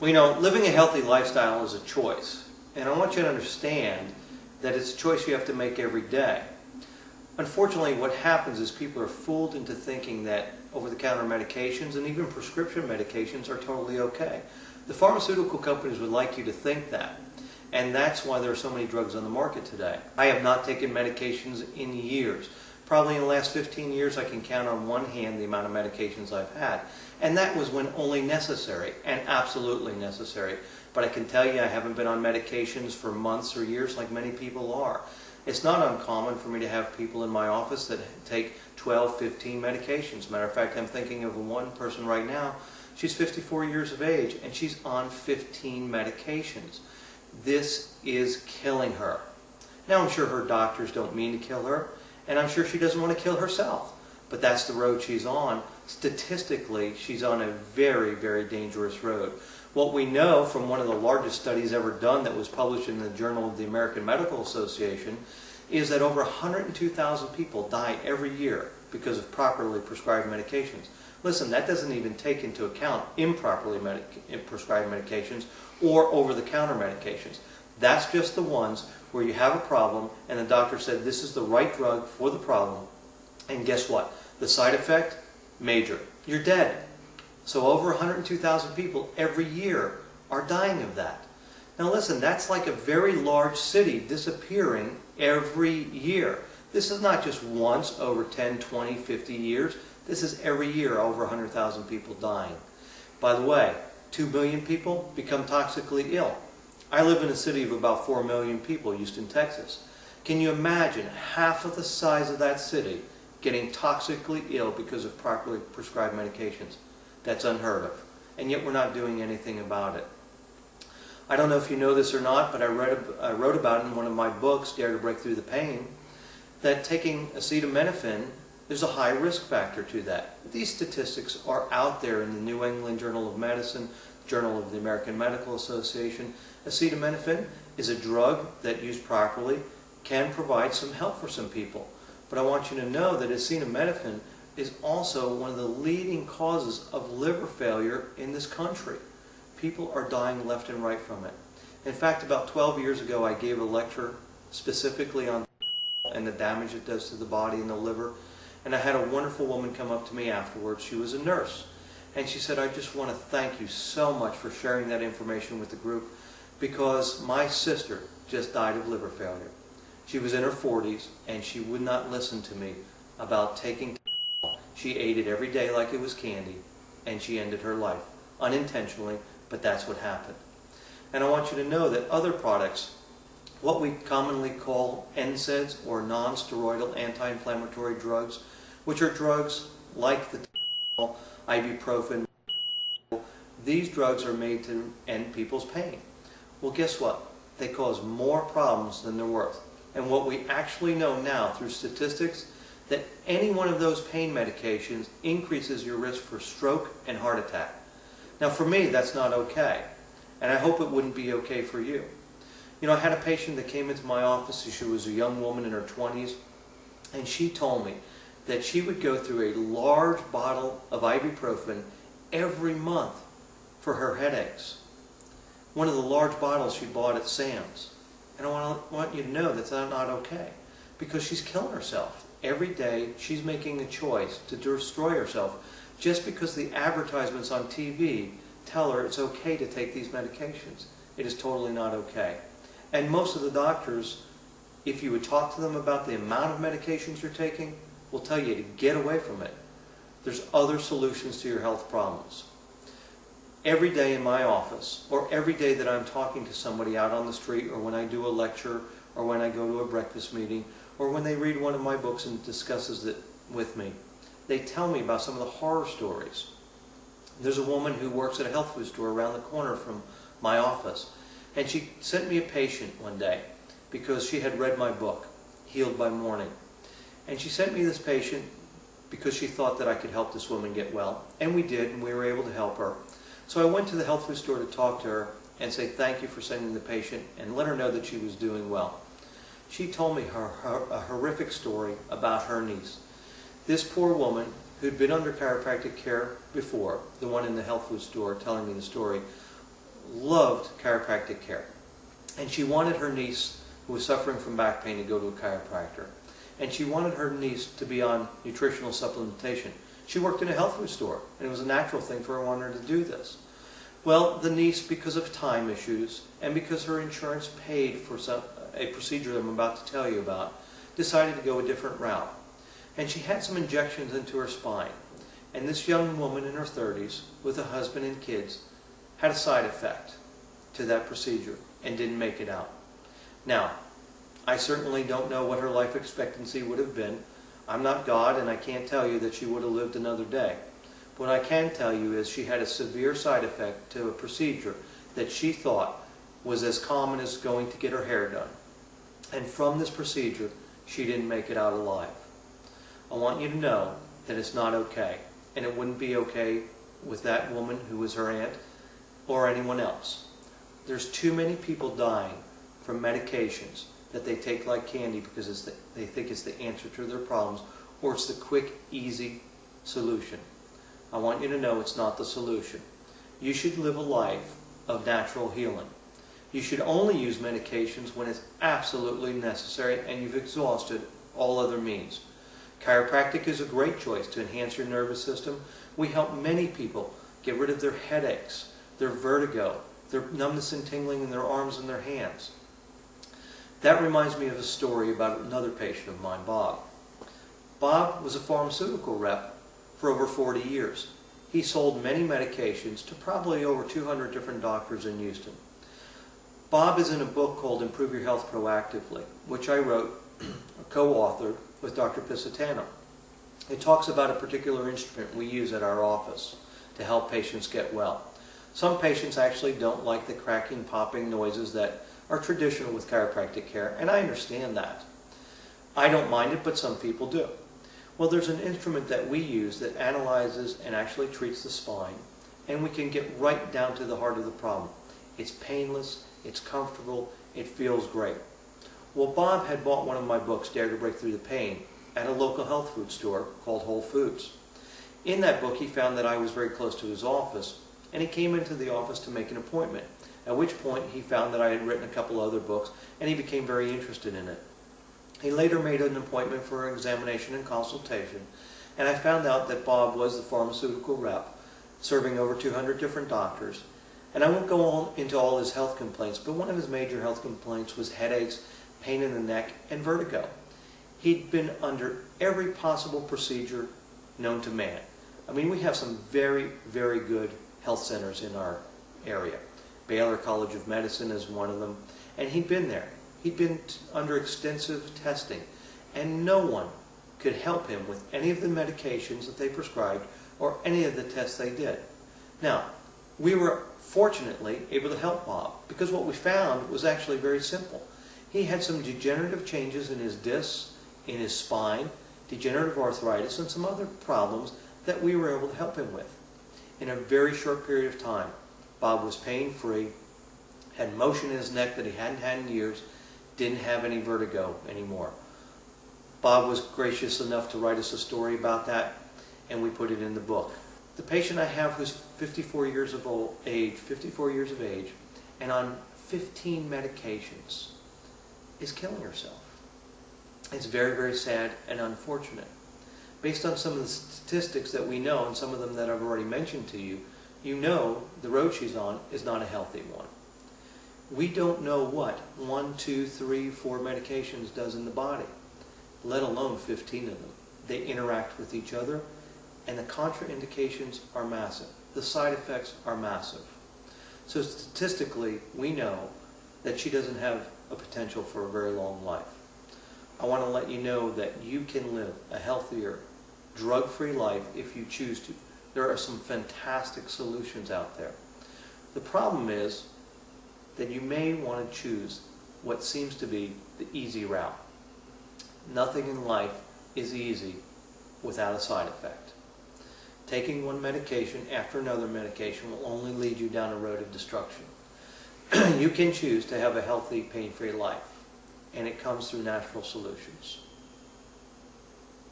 Well, living a healthy lifestyle is a choice, and I want you to understand that it's a choice you have to make every day. Unfortunately, what happens is people are fooled into thinking that over-the-counter medications and even prescription medications are totally okay. The pharmaceutical companies would like you to think that, and that's why there are so many drugs on the market today. I have not taken medications in years. Probably in the last 15 years I can count on one hand the amount of medications I've had. And that was when only necessary, and absolutely necessary. But I can tell you I haven't been on medications for months or years like many people are. It's not uncommon for me to have people in my office that take 12, 15 medications. Matter of fact, I'm thinking of one person right now. She's 54 years of age and she's on 15 medications. This is killing her. Now I'm sure her doctors don't mean to kill her, and I'm sure she doesn't want to kill herself. But that's the road she's on. Statistically, she's on a very, very dangerous road. What we know from one of the largest studies ever done that was published in the Journal of the American Medical Association is that over 102,000 people die every year because of properly prescribed medications. Listen, that doesn't even take into account improperly prescribed medications or over-the-counter medications. That's just the ones where you have a problem and the doctor said this is the right drug for the problem. And guess what? The side effect? Major. You're dead. So over 102,000 people every year are dying of that. Now listen, that's like a very large city disappearing every year. This is not just once over 10, 20, 50 years. This is every year over 100,000 people dying. By the way, 2 million people become toxically ill. I live in a city of about 4 million people, Houston, Texas. Can you imagine half of the size of that city getting toxically ill because of properly prescribed medications? That's unheard of. And yet we're not doing anything about it. I don't know if you know this or not, but I wrote about it in one of my books, Dare to Break Through the Pain, that taking acetaminophen, there's a high risk factor to that. These statistics are out there in the New England Journal of Medicine, Journal of the American Medical Association. Acetaminophen is a drug that used properly can provide some help for some people. But I want you to know that acetaminophen is also one of the leading causes of liver failure in this country. People are dying left and right from it. In fact, about 12 years ago I gave a lecture specifically on and the damage it does to the body and the liver. And I had a wonderful woman come up to me afterwards. She was a nurse. And she said, I just want to thank you so much for sharing that information with the group, because my sister just died of liver failure. She was in her 40s and she would not listen to me about taking. She ate it every day like it was candy, and she ended her life unintentionally, but that's what happened. And I want you to know that other products, what we commonly call NSAIDs or non-steroidal anti-inflammatory drugs, which are drugs like the ibuprofen, these drugs are made to end people's pain. Well, guess what? They cause more problems than they're worth. And what we actually know now through statistics, that any one of those pain medications increases your risk for stroke and heart attack. Now for me, that's not okay. And I hope it wouldn't be okay for you. I had a patient that came into my office. She was a young woman in her 20s, and she told me that she would go through a large bottle of ibuprofen every month for her headaches. One of the large bottles she bought at Sam's. And I want you to know that's not okay, because she's killing herself. Every day she's making a choice to destroy herself just because the advertisements on TV tell her it's okay to take these medications. It is totally not okay. And most of the doctors, if you would talk to them about the amount of medications you're taking, will tell you to get away from it. There's other solutions to your health problems. Every day in my office, or every day that I'm talking to somebody out on the street, or when I do a lecture, or when I go to a breakfast meeting, or when they read one of my books and discusses it with me, they tell me about some of the horror stories. There's a woman who works at a health food store around the corner from my office, and she sent me a patient one day because she had read my book, Healed by Morning. And she sent me this patient because she thought that I could help this woman get well. And we did, and we were able to help her. So I went to the health food store to talk to her and say thank you for sending the patient and let her know that she was doing well. She told me a horrific story about her niece. This poor woman, who'd been under chiropractic care before, the one in the health food store telling me the story, loved chiropractic care. And she wanted her niece, who was suffering from back pain, to go to a chiropractor. And she wanted her niece to be on nutritional supplementation. She worked in a health food store, and it was a natural thing for her to do this. Well, the niece, because of time issues, and because her insurance paid for a procedure that I'm about to tell you about, decided to go a different route. And she had some injections into her spine. And this young woman in her 30s, with a husband and kids, had a side effect to that procedure and didn't make it out. Now, I certainly don't know what her life expectancy would have been. I'm not God, and I can't tell you that she would have lived another day. What I can tell you is she had a severe side effect to a procedure that she thought was as common as going to get her hair done. And from this procedure, she didn't make it out alive. I want you to know that it's not okay, and it wouldn't be okay with that woman who was her aunt or anyone else. There's too many people dying from medications that they take like candy because they think it's the answer to their problems, or it's the quick, easy solution. I want you to know it's not the solution. You should live a life of natural healing. You should only use medications when it's absolutely necessary and you've exhausted all other means. Chiropractic is a great choice to enhance your nervous system. We help many people get rid of their headaches, their vertigo, their numbness and tingling in their arms and their hands. That reminds me of a story about another patient of mine, Bob. Bob was a pharmaceutical rep for over 40 years. He sold many medications to probably over 200 different doctors in Houston. Bob is in a book called Improve Your Health Proactively, which I wrote, co-authored with Dr. Piscitano. It talks about a particular instrument we use at our office to help patients get well. Some patients actually don't like the cracking, popping noises that are traditional with chiropractic care, and I understand that. I don't mind it, but some people do. Well, there's an instrument that we use that analyzes and actually treats the spine, and we can get right down to the heart of the problem. It's painless, it's comfortable, it feels great. Well, Bob had bought one of my books, Dare to Break Through the Pain, at a local health food store called Whole Foods. In that book, he found that I was very close to his office, and he came into the office to make an appointment, at which point he found that I had written a couple other books, and he became very interested in it. He later made an appointment for an examination and consultation, and I found out that Bob was the pharmaceutical rep, serving over 200 different doctors. And I won't go on into all his health complaints, but one of his major health complaints was headaches, pain in the neck, and vertigo. He'd been under every possible procedure known to man. I mean, we have some very, very good health centers in our area. Baylor College of Medicine is one of them, and he'd been there. He'd been under extensive testing, and no one could help him with any of the medications that they prescribed or any of the tests they did. Now, we were fortunately able to help Bob because what we found was actually very simple. He had some degenerative changes in his discs, in his spine, degenerative arthritis, and some other problems that we were able to help him with. In a very short period of time, Bob was pain-free, had motion in his neck that he hadn't had in years, didn't have any vertigo anymore. Bob was gracious enough to write us a story about that, and we put it in the book. The patient I have who's 54 years of age, and on 15 medications, is killing herself. It's very, very sad and unfortunate. Based on some of the statistics that we know, and some of them that I've already mentioned to you, you know the road she's on is not a healthy one. We don't know what 1, 2, 3, 4 medications does in the body, let alone 15 of them. They interact with each other, and the contraindications are massive. The side effects are massive. So statistically, we know that she doesn't have a potential for a very long life. I want to let you know that you can live a healthier, drug-free life if you choose to. There are some fantastic solutions out there. The problem is that you may want to choose what seems to be the easy route. Nothing in life is easy without a side effect. Taking one medication after another medication will only lead you down a road of destruction. You can choose to have a healthy, pain-free life, and it comes through natural solutions.